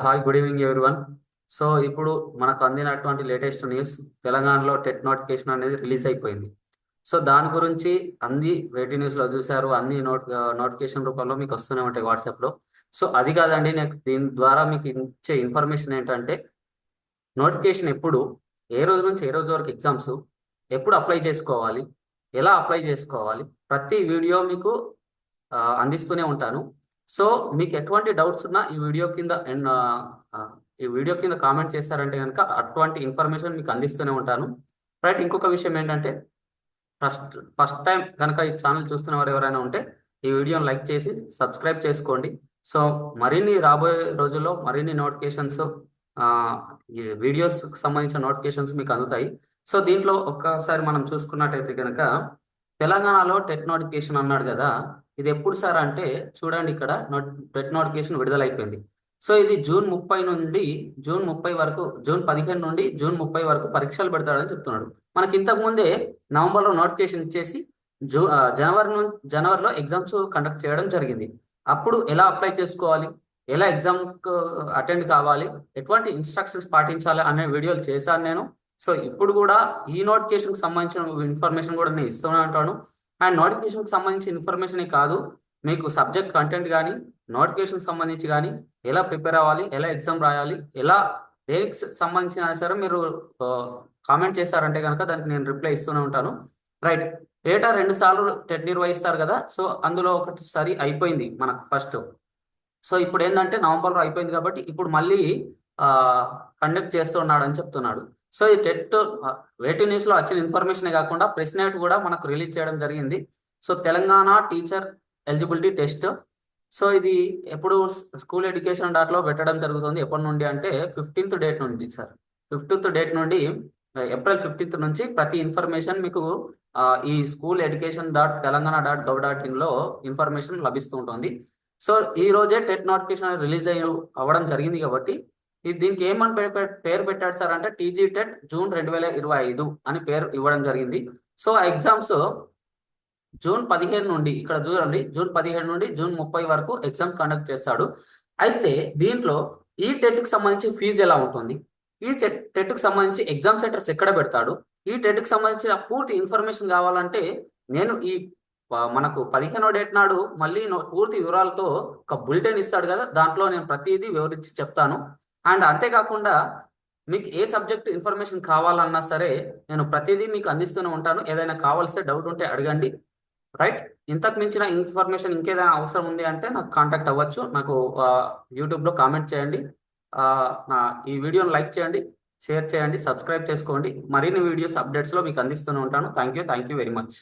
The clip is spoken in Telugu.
Hi good evening everyone. So ఇప్పుడు మనకు అందినటువంటి లేటెస్ట్ న్యూస్, తెలంగాణలో టెట్ నోటిఫికేషన్ అనేది రిలీజ్ అయిపోయింది. సో దాని గురించి అన్ని వేటి న్యూస్లో చూశారు, అన్ని నోటిఫికేషన్ రూపంలో మీకు వస్తూనే ఉంటాయి వాట్సాప్లో. సో అది కాదండి, నేను దీని ద్వారా మీకు ఇచ్చే ఇన్ఫర్మేషన్ ఏంటంటే, నోటిఫికేషన్ ఎప్పుడు, ఏ రోజు నుంచి ఏ రోజు వరకు ఎగ్జామ్స్, ఎప్పుడు అప్లై చేసుకోవాలి, ఎలా అప్లై చేసుకోవాలి, ప్రతి వీడియో మీకు అందిస్తూనే ఉంటాను. సో మీకు ఎటువంటి డౌట్స్ ఉన్నా ఈ వీడియో కింద కామెంట్ చేశారంటే కనుక అటువంటి ఇన్ఫర్మేషన్ మీకు అందిస్తూనే ఉంటాను. రైట్. ఇంకొక విషయం ఏంటంటే, ఫస్ట్ ఫస్ట్ టైం కనుక ఈ ఛానల్ చూస్తున్న వారు ఎవరైనా ఉంటే ఈ వీడియోని లైక్ చేసి సబ్స్క్రైబ్ చేసుకోండి. సో మరిన్ని రాబోయే రోజుల్లో మరిన్ని నోటిఫికేషన్స్, ఈ వీడియోస్ సంబంధించిన నోటిఫికేషన్స్ మీకు అందుతాయి. సో దీంట్లో ఒక్కసారి మనం చూసుకున్నట్టయితే కనుక, తెలంగాణలో టెట్ నోటిఫికేషన్ అన్నాడు కదా, ఇది ఎప్పుడు సార్ అంటే చూడండి, ఇక్కడ టెట్ నోటిఫికేషన్ విడుదలైపోయింది. సో ఇది జూన్ 30 వరకు, జూన్ 15 నుండి జూన్ 30 వరకు పరీక్షలు పెడతాడని చెప్తున్నాడు. మనకి ఇంతకు ముందే నవంబర్లో నోటిఫికేషన్ ఇచ్చేసి జనవరిలో ఎగ్జామ్స్ కండక్ట్ చేయడం జరిగింది. అప్పుడు ఎలా అప్లై చేసుకోవాలి, ఎలా ఎగ్జామ్ అటెండ్ కావాలి, ఎటువంటి ఇన్స్ట్రక్షన్స్ పాటించాలి అనే వీడియోలు చేశాను నేను. సో ఇప్పుడు కూడా ఈ నోటిఫికేషన్కి సంబంధించిన ఇన్ఫర్మేషన్ కూడా నేను ఇస్తూనే ఉంటాను. అండ్ నోటిఫికేషన్కి సంబంధించిన ఇన్ఫర్మేషన్ కాదు, మీకు సబ్జెక్ట్ కంటెంట్ కానీ, నోటిఫికేషన్కి సంబంధించి కానీ, ఎలా ప్రిపేర్ అవ్వాలి, ఎలా ఎగ్జామ్ రాయాలి, ఎలా దేనికి సంబంధించిన సరే మీరు కామెంట్ చేశారంటే కనుక దానికి నేను రిప్లై ఇస్తూనే ఉంటాను. రైట్. ఏటా 2 సార్లు టెట్ నిర్వహిస్తారు కదా, సో అందులో ఒకటిసారి అయిపోయింది మనకు ఫస్ట్. సో ఇప్పుడు ఏంటంటే నవంబర్లో అయిపోయింది కాబట్టి ఇప్పుడు మళ్ళీ కండక్ట్ చేస్తున్నాడు అని చెప్తున్నాడు. సో ఈ టెట్ వేటి న్యూస్లో వచ్చిన ఇన్ఫర్మేషనే కాకుండా ప్రెస్ నోట్ కూడా మనకు రిలీజ్ చేయడం జరిగింది. So Telangana teacher eligibility test. So ఇది ఎప్పుడు స్కూల్ ఎడ్యుకేషన్ డాట్లో పెట్టడం జరుగుతుంది. ఎప్పటి నుండి అంటే 15th డేట్ నుండి సార్, 15th డేట్ నుండి ఏప్రిల్ 15th నుంచి ప్రతి ఇన్ఫర్మేషన్ మీకు ఈ స్కూల్ ఎడ్యుకేషన్ .తెలంగాణ.gov.in ఇన్ఫర్మేషన్ లభిస్తూ ఉంటుంది. సో ఈ రోజే టెట్ నోటిఫికేషన్ రిలీజ్ అవ్వడం జరిగింది కాబట్టి దీనికి ఏమని పేరు పెట్టాడు సార్ అంటే టీజీ టెట్ జూన్ 2025 అని పేరు ఇవ్వడం జరిగింది. సో ఆ ఎగ్జామ్స్ జూన్ 15 నుండి, ఇక్కడ చూడండి, జూన్ 15 నుండి జూన్ 30 వరకు ఎగ్జామ్ కండక్ట్ చేస్తాడు. అయితే దీంట్లో ఈ టెట్కి సంబంధించి ఫీజు ఎలా ఉంటుంది, ఈ టెట్కి సంబంధించి ఎగ్జామ్ సెంటర్స్ ఎక్కడ పెడతాడు, ఈ టెట్కి సంబంధించిన పూర్తి ఇన్ఫర్మేషన్ కావాలంటే నేను మనకు 15వ డేట్ నాడు మళ్ళీ పూర్తి వివరాలతో ఒక బులెటిన్ ఇస్తాడు కదా, దాంట్లో నేను ప్రతిదీ వివరించి చెప్తాను. అండ్ అంతేకాకుండా మీకు ఏ సబ్జెక్ట్ ఇన్ఫర్మేషన్ కావాలన్నా సరే నేను ప్రతిదీ మీకు అందిస్తూనే ఉంటాను. ఏదైనా కావాల్సిన డౌట్ ఉంటే అడగండి. రైట్. ఇంతకు మించిన ఇన్ఫర్మేషన్ ఇంకేదైనా అవసరం ఉంది అంటే నాకు కాంటాక్ట్ అవ్వచ్చు. నాకు యూట్యూబ్లో కామెంట్ చేయండి. ఈ వీడియోని లైక్ చేయండి, షేర్ చేయండి, సబ్స్క్రైబ్ చేసుకోండి. మరిన్ని వీడియోస్ అప్డేట్స్లో మీకు అందిస్తూనే ఉంటాను. Thank you very much.